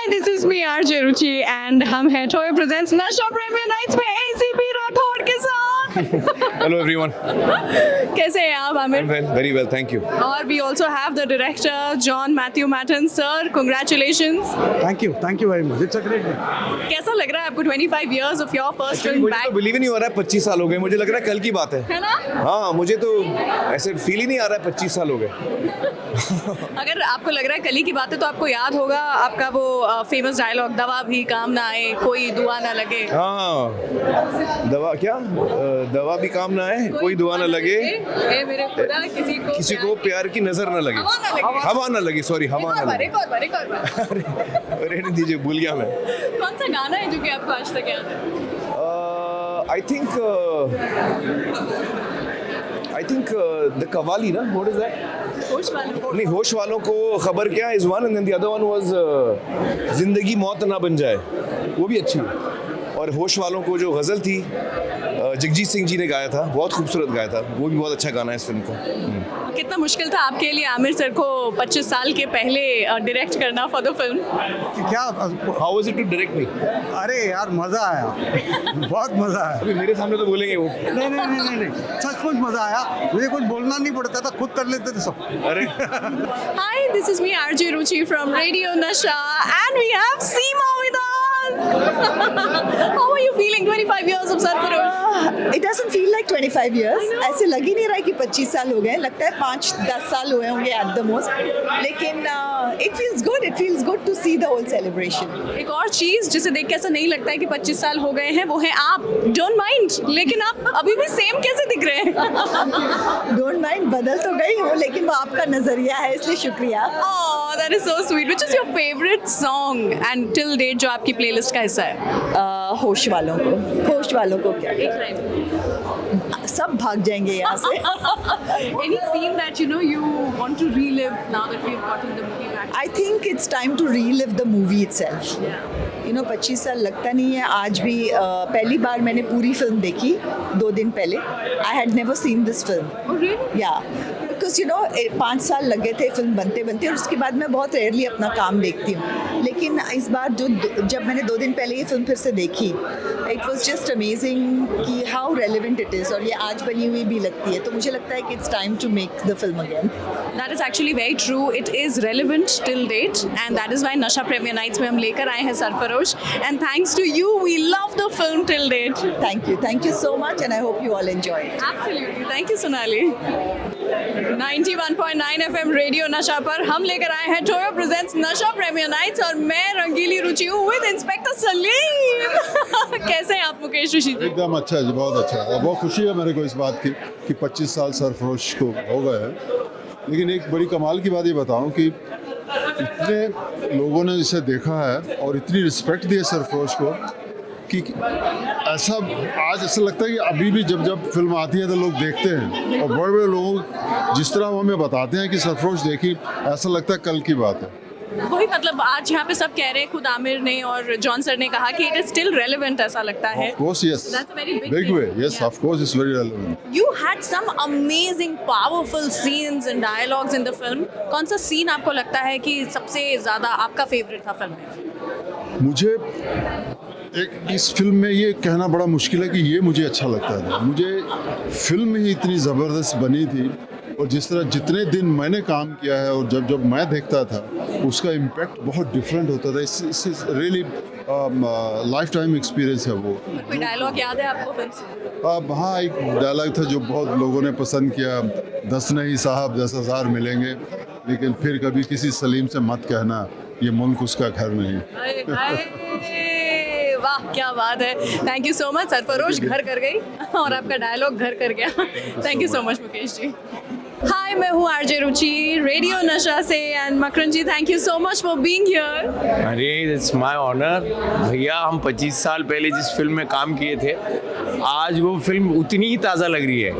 Hi, this is me RJ Ruchi and हम हैं Toyo presents नशा प्रेमी नाइट्स में ACP राठौड़ के साथ। Hello everyone. कैसे हैं आप Aamir? I'm well, very well, thank you. और we also have the director John Matthew Matten. Sir, congratulations. Thank you very much. It's a great day. कैसा लग रहा है आपको 25 years of your first Actually, film मुझे back? तो believe ही नहीं हो रहा है 25 साल हो गए, मुझे लग रहा है कल की बात है। है ना? हाँ, मुझे तो ऐसे फील ही नहीं आ रहा है 25 साल हो गए। अगर आपको लग रहा है कल ही की बात है तो आपको याद होगा आपका वो फेमस डायलॉग, दवा भी काम ना आए कोई दुआ ना लगे। हाँ, दवा भी काम ना आए, कोई दुआ ना लगे, ए मेरे खुदा किसी को प्यार की नजर ना लगे, हवा ना लगे, सॉरी हवा ना लगे। एक और बार। रहने दीजिए, भूल गया मैं। कौन सा गाना है जो कि आपको आज तक याद है? I think the Qawwali, na? What is that? होश वालों को। नहीं, होश वालों को खबर क्या is one and then the other one was जिंदगी मौत ना बन जाए, वो भी अच्छी है। और होश वालों को जो गज़ल थी जगजीत सिंह जी ने गाया था, बहुत खूबसूरत गाया था, वो भी बहुत अच्छा गाना है इस फिल्म का। कितना मुश्किल था आपके लिए आमिर सर को 25 साल के पहले डायरेक्ट करना फॉर द फिल्म? क्या? How was it to direct me? अरे यार मजा आया, बहुत मजा आया। अभी मेरे सामने तो बोलेंगे वो। नहीं, सचमुच मजा आया। मुझे कुछ बोलना नहीं पड़ता था, खुद कर लेते थे सब। अरे Hi, this is me RJ Ruchi from Radio Nasha and we have Seema with us. How are you feeling 25 years of Sarfarosh? It doesn't feel like 25 years. ऐसे लग ही नहीं रहा है कि 25 साल हो गए, लगता है 5-10 साल हुए होंगे at the most. लेकिन it feels good. It feels good to see the whole celebration. एक और चीज जिसे देख के ऐसा नहीं लगता है कि 25 साल हो गए हैं वो है आप। Don't mind, लेकिन आप अभी भी सेम कैसे दिख रहे हैं? Don't mind, बदल तो गई हो, लेकिन वो आपका नजरिया है, इसलिए शुक्रिया। Oh, that is so sweet. Which is your favorite song and till date जो आपकी प्लेलिस्ट का हिस्सा है? होश वालों को क्या? एक लाइन। सब भाग जाएंगे यहाँ से। Any scene that you want to relive now that we've gotten the movie back? I think it's time to relive the movie itself. Yeah. 25 साल लगता नहीं है आज भी। पहली बार मैंने पूरी फिल्म देखी 2 दिन पहले। I had never seen this film. Oh really? या बिकॉज 5 साल लगे थे फिल्म बनते और उसके बाद मैं बहुत रेयरली अपना काम देखती हूँ, लेकिन इस बार जब मैंने 2 दिन पहले ये फिल्म फिर से देखी, इट वॉज जस्ट अमेजिंग कि हाउ रेलिवेंट इट इज़, और ये आज बनी हुई भी लगती है, तो मुझे लगता है कि it's time to make the film again. That is actually very true. It is relevant till date, and that is why Nasha Premier Nights में हम लेकर आए हैं Sarfarosh. And thanks to you, we love the film till date. Thank you so much, and I hope you all enjoy it. Absolutely. Thank you, Sonali. 91.9 FM radio नशा पर हम लेकर आए हैं टोयो प्रेजेंट्स नशा प्रीमियर नाइट्स और मैं रंगीली रुचि हूँ विद इंस्पेक्टर सलीम। कैसे हैं आप मुकेश ऋषि जी? एकदम अच्छा है जी, बहुत अच्छा है। बहुत खुशी है मेरे को इस बात की कि 25 साल सरफरोश को हो गए हैं। लेकिन एक बड़ी कमाल की बात ये बताऊं कि इतने लोगों ने इसे देखा है और इतनी रिस्पेक्ट दी है सरफरोश को कि ऐसा आज ऐसा लगता है कि अभी भी जब फिल्म आती है तो लोग देखते हैं, और बड़े बड़े लोग जिस तरह वो हमें बताते हैं कि सरफरोश देखी, ऐसा लगता है कल की बात है। वही मतलब आज यहाँ पे सब कह रहे हैं, खुद आमिर ने और जॉन सर ने कहा कि इट इज स्टिल रेलेवेंट, ऐसा लगता है। Of course, yes. That's a very big Big thing. way. Yes, Yeah. of course, it's very relevant. You had some amazing, powerful scenes and dialogues in the film. कौन सा scene आपको लगता है कि सबसे ज़्यादा आपका फेवरेट था फिल्म में? मुझे इस फिल्म में ये कहना बड़ा मुश्किल है कि ये मुझे अच्छा लगता था। मुझे फिल्म ही इतनी ज़बरदस्त बनी थी, और जिस तरह जितने दिन मैंने काम किया है और जब मैं देखता था उसका इम्पैक्ट बहुत डिफरेंट होता था। इस रियली लाइफ टाइम एक्सपीरियंस है वो। कोई डायलॉग याद है आपको फिल्म से? अब हाँ, एक डायलॉग था जो बहुत लोगों ने पसंद किया, 10 नहीं साहब 10,000 मिलेंगे, लेकिन फिर कभी किसी सलीम से मत कहना ये मुल्क उसका घर नहीं। वाह क्या बात है। Thank you so much. Sarfarosh घर कर गई और आपका डायलॉग घर कर गया। Thank you so much Mukesh ji. Hi, मैं हूँ आरजे रुचि रेडियो नशा से, and Makran ji thank you so much for being here. अरे इट्स माय ऑनर भैया। हम 25 साल पहले जिस फिल्म में काम किए थे, आज वो फिल्म उतनी ही ताज़ा लग रही है।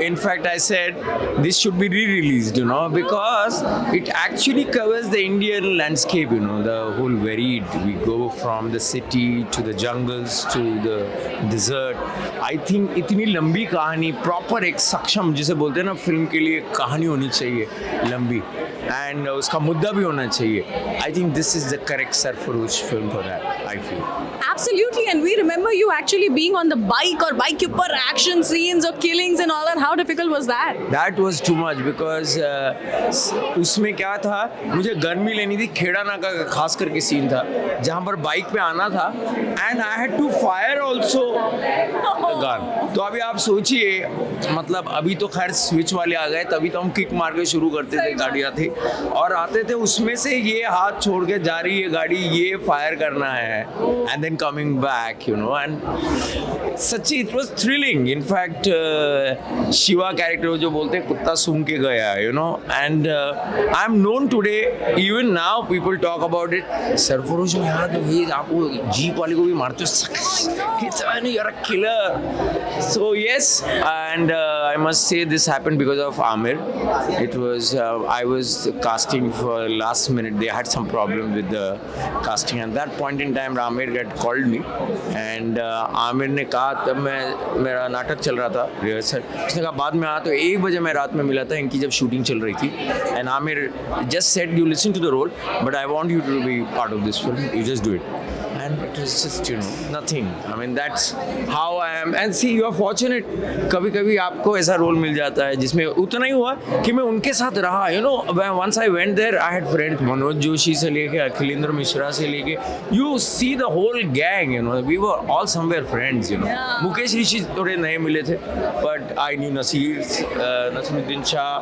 In fact I said this should be re-released, because it actually covers the Indian landscape, the whole varied. We go from the city to the jungles to the desert. I think इतनी लंबी कहानी, proper एक सक्षम जिसे बोलते हैं ना, film के लिए कहानी होनी चाहिए लंबी, and उसका मुद्दा भी होना चाहिए. I think this is the correct Sarfarosh film for that, I feel. Absolutely, and we remember you actually being on the bike or bike के ऊपर action scenes or killings and all that. How difficult was that? That was too much because उसमें क्या था, मुझे gun भी लेनी थी. खेड़ा नाका का खास करके सीन था जहाँ पर बाइक पे आना था and I had to fire also gun. तो अभी आप सोचिए, मतलब अभी तो खैर स्विच वाले आ गए, तभी तो हम किक मार के शुरू करते थे, गाड़ियाँ थी और आते थे, उसमें से ये हाथ छोड़ के जा रही है गाड़ी, ये फायर करना है and then coming back, you know, and सच्ची it was thrilling. In fact, Shiva character जो बोलते हैं कुत्ता सूंघ के गया, you know, and I'm known today, even now people talk about it. Sarfarosh में यार तो ये आपको जीप वाले को भी मारते हो, you're a killer. So yes, and I must say this happened because of Amir. It was I was casting for last minute. They had some problem with the casting. At that point in time, Amir had called me, and Amir ने कहा, तब मेरा नाटक चल रहा था rehearsal. उसने कहा बाद में आ, तो 1 बजे मैं रात में मिला था इनकी जब शूटिंग चल रही थी. And Amir just said, you listen to the role, but I want you to be part of this film. You just do it. And it was just, you know, nothing. I mean, that's how I am. And see, you are fortunate. कभी-कभी आपको ऐसा role मिल जाता है जिसमें उतना ही हुआ कि मैं उनके साथ रहा. You know, once I went there, I had friends. Manoj Joshi से लेके अखिलेंद्र मिश्रा से लेके, you see the whole gang. You know, we were all somewhere friends. You know, Mukesh ऋषि थोड़े नए मिले थे, but I knew Naseeruddin Shah,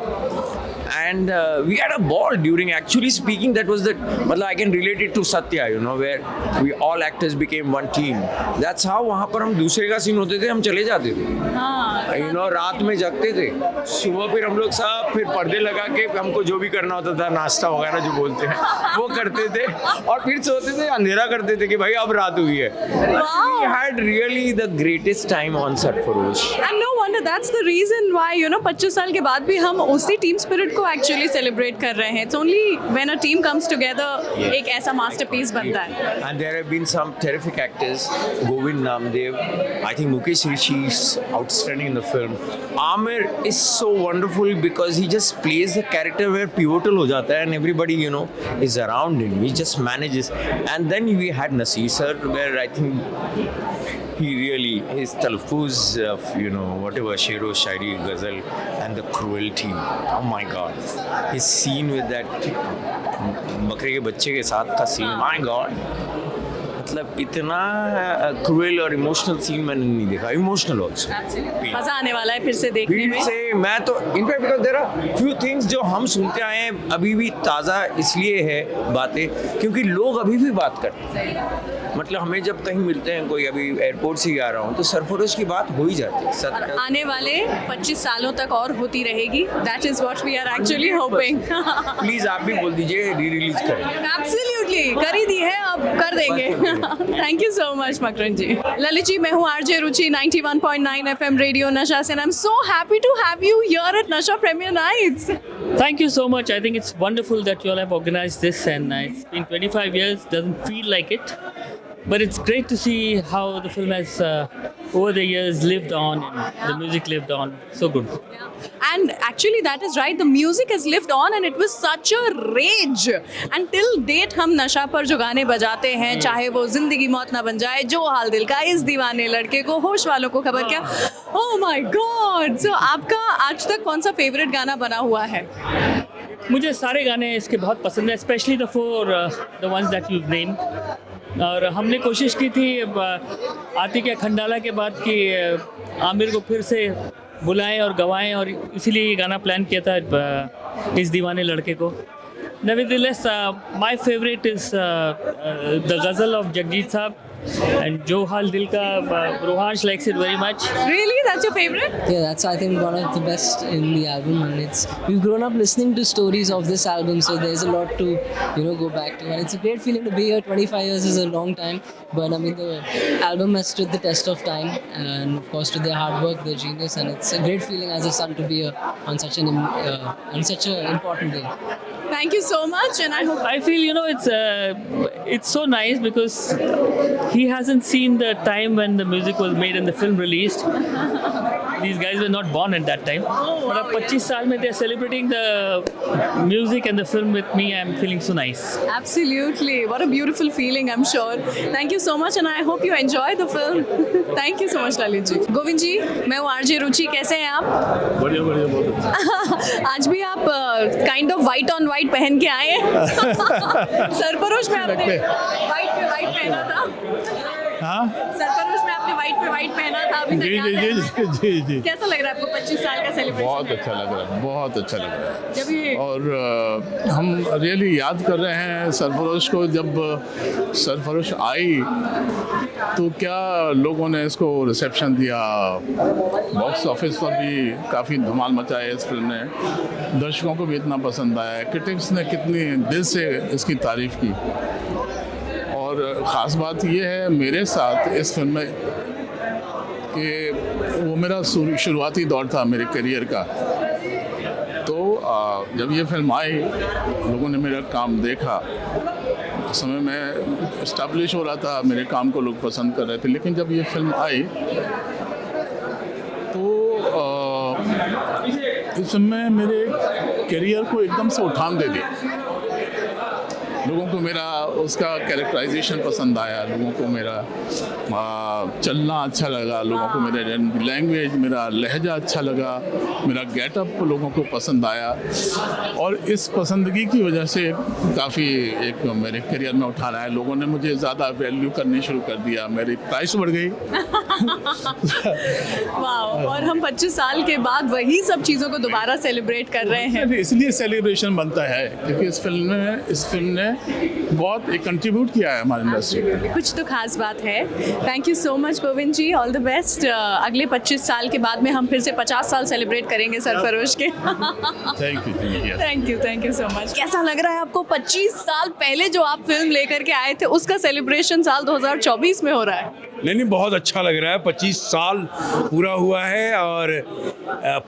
and we had a ball during. Actually speaking, that was the. मतलब I can relate it to Satya. You know, where we all actors became one team. That's how वहाँ पर हम दूसरे का scene होते थे, हम चले जाते थे. You know, रात में जगते थे, सुबह फिर हम लोग सब फिर पर्दे लगा के हमको जो भी करना होता था, नाश्ता वगैरह जो बोलते हैं वो करते थे और फिर सोते थे, अंधेरा करते थे कि भाई अब रात हुई है. We had really the greatest time on Sarfarosh. And no wonder that's the reason why, you know, 25 साल के बाद भी हम उसी टीम स्पिरिट को एक्चुअली सेलिब्रेट कर रहे हैं. It's only when a team comes together एक ऐसा मास्टरपीस बनता है. And there have been some terrific actors. Govind Namdev, I think Mukesh Rishi is outstanding in the film. Amir is so wonderful because he just plays the character where pivotal हो जाता है and everybody, you know, is around him. He just manages. And then we had Naseer sir, where I think he really, his talfuz of, you know, whatever, Shero, Shairi, Ghazal, and the cruelty. Oh my God. His scene with that बकरे के बच्चे के साथ का scene, my God. मतलब इतना cruel और emotional scene मैंने नहीं देखा. Emotional also. मजा आने वाला है फिर से देखने में. से मैं तो in fact because there are few things जो हम सुनते आए हैं अभी भी ताज़ा इसलिए है बातें क्योंकि लोग अभी भी बात करते हैं. मतलब हमें जब कहीं मिलते हैं, कोई अभी एयरपोर्ट से ही आ रहा हूँ तो सरफरोश की बात हो ही जाती है. आने वाले 25 सालों तक और होती रहेगी. That is what we are actually hoping. Please आप भी बोल दीजिए री रिलीज करें. एब्सोल्युटली कर ही दी है, अब कर देंगे. Thank you so much Makran ji. Lalit ji, मैं हूँ RJ Ruchi 91.9 FM radio Nasha से. I am so happy to have you here at Nasha premiere nights. Thank you so much. I think it's wonderful that you all have organized this, and it's been 25 years. Doesn't feel like it, but it's great to see how the film has, over the years, lived on, and the music lived on. So good. And actually that is right, the music has lived on and it was such a rage. And till date हम नशा पर जो गाने बजाते हैं, चाहे वो जिंदगी मौत ना बन जाए, जो हाल दिल का, इस दीवाने लड़के को, होश वालों को खबर क्या. Oh my God. So आपका आज तक कौन सा फेवरेट गाना बना हुआ है? मुझे सारे गाने इसके बहुत पसंद है, especially the ones that you've named. और हमने कोशिश की थी आतिक खंडाला के बाद कि आमिर को फिर से बुलाएं और गवाएं, और इसीलिए ये गाना प्लान किया था इस दीवाने लड़के को. Nevertheless, my favorite is the ghazal of Jagjit Saab, and Jo Hal Dil Ka. Rohansh likes it very much. Really? That's your favorite? Yeah, that's I think one of the best in the album, and we've grown up listening to stories of this album, so there's a lot to go back to, and it's a great feeling to be here. 25 years is a long time, but I mean the album has stood the test of time, and of course to their hard work, their genius, and it's a great feeling as a son to be here on such an important day. Thank you so much, and I hope. I feel it's so nice because he hasn't seen the time when the music was made and the film released. these guys were not born at that time. But अब 25 साल में they're celebrating the music and the film with me. I'm feeling so nice. Absolutely. What a beautiful feeling, I'm sure. Thank you so much and I hope you enjoy the film. Thank you so much, Lalit जी. गोविंद जी, मैं हूँ RJ रुचि, कैसे हैं आप? बढ़िया बढ़िया बहुत अच्छा। आज भी आप kind of white on white पहन के आए हैं। सरफरोश में आपने वाइट पे वाइट पहना था। हाँ सरफरोश में आपने वाइट पे वाइट पहना था, अभी तक जी याद जी है? जी जी जी कैसा लग रहा है आपको 25 साल का सेलिब्रेशन? बहुत अच्छा लग रहा है, बहुत अच्छा लग रहा है। जब ये और हम रियली याद कर रहे हैं सरफरोश को। जब सरफरोश आई तो क्या लोगों ने इसको रिसेप्शन दिया, बॉक्स ऑफिस पर भी काफ़ी धमाल मचाया इस फिल्म ने, दर्शकों को भी इतना पसंद आया, क्रिटिक्स ने कितनी दिल से इसकी तारीफ़ की। और ख़ास बात यह है मेरे साथ इस फिल्म में कि वो मेरा शुरुआती दौर था मेरे करियर का। तो जब ये फिल्म आई, लोगों ने मेरा काम देखा, उस समय मैं इस्टेब्लिश हो रहा था, मेरे काम को लोग पसंद कर रहे थे। लेकिन जब ये फिल्म आई तो इस फिल्म में मेरे करियर को एकदम से उठान दे दी। लोगों को मेरा उसका कैरेक्टराइजेशन पसंद आया, लोगों को मेरा चलना अच्छा लगा, लोगों को मेरा लैंग्वेज, मेरा लहजा अच्छा लगा, मेरा गेटअप लोगों को पसंद आया। और इस पसंदगी की वजह से काफ़ी एक मेरे करियर में उठाना है। लोगों ने मुझे ज़्यादा वैल्यू करनी शुरू कर दिया, मेरी प्राइस बढ़ गई। वाह, और हम 25 साल के बाद वही सब चीज़ों को दोबारा सेलिब्रेट कर रहे हैं। इसलिए सेलिब्रेशन बनता है क्योंकि इस फिल्म ने बहुत एक कंट्रीब्यूट किया है हमारी इंडस्ट्री में। कुछ तो खास बात है। Thank you so much Govind ji, all the best. अगले 25 साल के बाद में हम फिर से 50 साल सेलिब्रेट करेंगे सरफरोश के। Thank you so much. कैसा लग रहा है आपको 25 साल पहले जो आप फिल्म लेकर के आए थे उसका सेलिब्रेशन साल 2024 में हो रहा है? नहीं बहुत अच्छा लग रहा है। 25 साल पूरा हुआ है और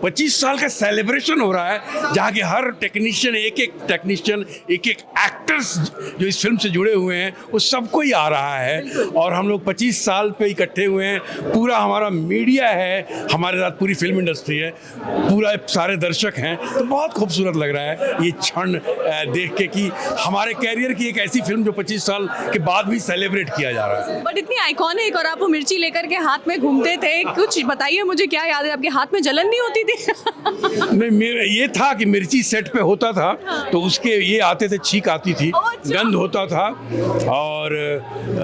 25 साल का सेलिब्रेशन हो रहा है, जहाँ के हर टेक्नीशियन, एक एक एक्टर्स जो इस फिल्म से जुड़े हुए हैं वो सबको ही आ रहा है। और हम लोग 25 साल पे इकट्ठे हुए हैं। पूरा हमारा मीडिया है, हमारे साथ पूरी फिल्म इंडस्ट्री है, पूरा सारे दर्शक हैं। तो बहुत खूबसूरत लग रहा है ये क्षण देख के कि हमारे कैरियर की एक ऐसी फिल्म जो 25 साल के बाद भी सेलिब्रेट किया जा रहा है। बट इतनी आइकॉनिक, और आप वो मिर्ची लेकर के हाथ में घूमते थे, कुछ बताइए मुझे, क्या याद है? आपके हाथ में जलन नहीं होती थी? नहीं, ये था कि मिर्ची सेट पे होता था तो उसके ये आते थे, छींक आती थी, गंध होता था। और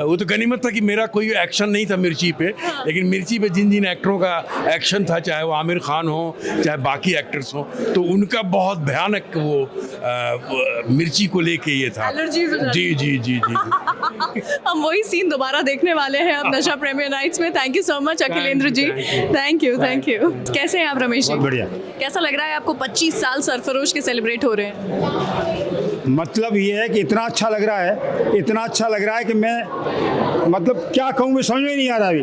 वो तो गनीमत था कि मेरा कोई एक्शन नहीं था मिर्ची पे, लेकिन मिर्ची पे जिन जिन एक्टरों का एक्शन था, चाहे वो आमिर खान हो चाहे बाकी एक्टर्स हो, तो उनका बहुत भयानक वो मिर्ची को लेके ये था। जी। हम वही सीन दोबारा देखने वाले हैं अब नशा प्रेमी नाइट्स में। Thank you so much Akhilendra ji, thank you. कैसे हैं आप रमेश जी? बढ़िया। कैसा लग रहा है आपको 25 साल सरफरोश के सेलिब्रेट हो रहे हैं? मतलब ये है कि इतना अच्छा लग रहा है कि मैं मतलब क्या कहूँ, मैं समझ में नहीं आ रहा अभी।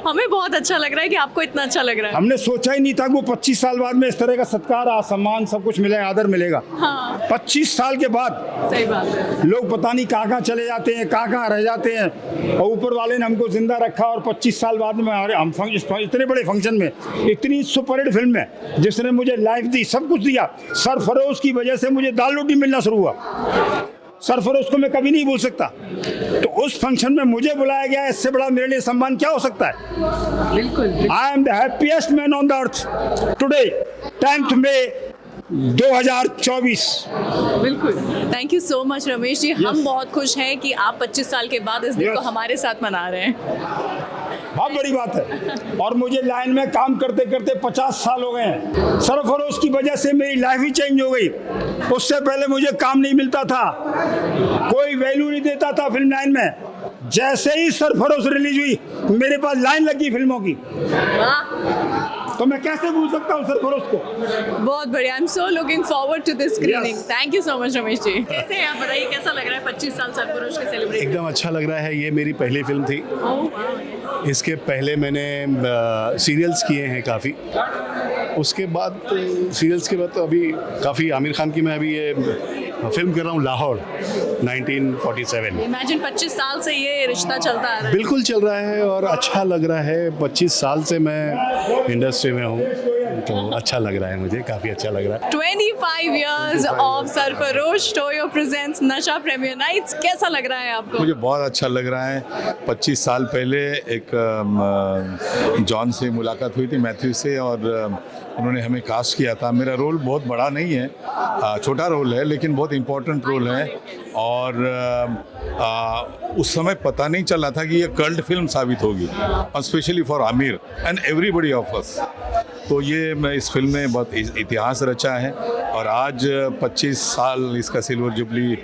हमें बहुत अच्छा लग रहा है कि आपको इतना अच्छा लग रहा है। हमने सोचा ही नहीं था कि वो 25 साल बाद में इस तरह का सत्कार, सम्मान, सब कुछ मिलेगा, आदर मिलेगा। हाँ। 25 साल के बाद सही बात है। लोग पता नहीं कहाँ चले जाते हैं, कहाँ रह जाते हैं, और ऊपर वाले ने हमको जिंदा रखा। और 25 साल बाद में हम इतने बड़े फंक्शन में, इतनी सुपरहिट फिल्म में जिसने मुझे लाइफ दी, सब कुछ दिया। सरफरोश की वजह से मुझे दाल रोटी मिलना शुरू हुआ। सरफरोश को मैं कभी नहीं भूल सकता। तो उस फंक्शन में मुझे बुलाया गया, इससे बड़ा मेरे लिए सम्मान क्या हो सकता है? बिल्कुल। I am the happiest man on the earth today, 10th May 2024। बिल्कुल। Thank you so much Ramesh ji. हम बहुत खुश हैं कि आप 25 साल के बाद इस दिन को हमारे साथ मना रहे हैं। बहुत बड़ी बात है। और मुझे लाइन में काम करते करते 50 साल हो गए हैं। सरफरोश की वजह से मेरी लाइफ ही चेंज हो गई। उससे पहले मुझे काम नहीं मिलता था, कोई वैल्यू नहीं देता था फिल्म लाइन में। जैसे ही सरफरोश रिलीज हुई, मेरे पास लाइन लगी फिल्मों की। तो मैं कैसे भूल सकता हूँ सरफरोश को? बहुत बढ़िया। I am so looking forward to this screening. Thank you so much Ramesh ji. कैसे हैं आप? बताइए कैसा लग रहा है 25 साल सरफरोश के सेलिब्रेट? एकदम अच्छा लग रहा है। ये मेरी पहली फिल्म थी। इसके पहले मैंने सीरियल्स किए हैं काफ़ी। उसके बाद सीरियल्स के बाद तो अभी काफ़ी आमिर खान की मैं अभी ये फिल्म कर रहा हूँ लाहौर 1947। इमेजिन 25 साल से ये रिश्ता चलता आ रहा है। बिल्कुल चल रहा है और अच्छा लग रहा है। 25 साल से मैं इंडस्ट्री में हूँ तो अच्छा लग रहा है, मुझे काफ़ी अच्छा लग रहा है। 25 years of Sarfarosh Toyo presents नशा प्रीमियर नाइट्स, कैसा लग रहा है आपको? मुझे बहुत अच्छा लग रहा है। 25 साल पहले एक जॉन से मुलाकात हुई थी, मैथ्यू से, और उन्होंने हमें कास्ट किया था। मेरा रोल बहुत बड़ा नहीं है, छोटा रोल है, लेकिन बहुत इम्पोर्टेंट रोल है। और उस समय पता नहीं चल रहा था कि ये कल्ट फिल्म साबित होगी, specially for Aamir and everybody of us. तो ये मैं इस फिल्म में बहुत इतिहास रचा है और आज 25 साल इसका सिल्वर जुबली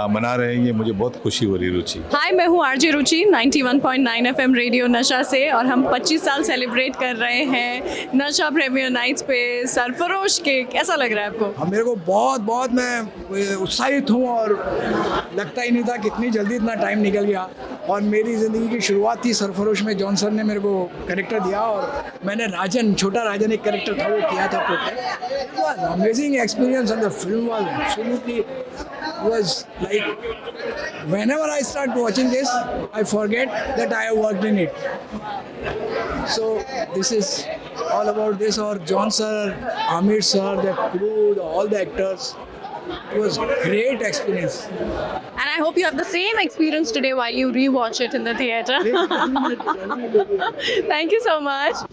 मना रहे हैं, ये मुझे बहुत खुशी हो रही है। रुचि, हाय, मैं हूँ RJ Ruchi 91.9 FM radio Nasha से, और हम 25 साल सेलिब्रेट कर रहे हैं नशा प्रीमियर नाइट्स पे सरफरोश के। कैसा लग रहा है आपको? मेरे को बहुत मैं उत्साहित हूँ और लगता ही नहीं था कितनी जल्दी इतना टाइम निकल गया। और मेरी ज़िंदगी की शुरुआत थी सरफरोश में। जॉनसन ने मेरे को कैरेक्टर दिया और मैंने राजन, छोटा राजन एक कैरेक्टर था, वो किया था protect. Amazing experience and the film was absolutely was like whenever I start watching this I forget that I have worked in it. So this is all about this. Or John sir, Amir sir, the crew, all the actors, it was great experience. And I hope you have the same experience today while you rewatch it in the theater. Thank you so much.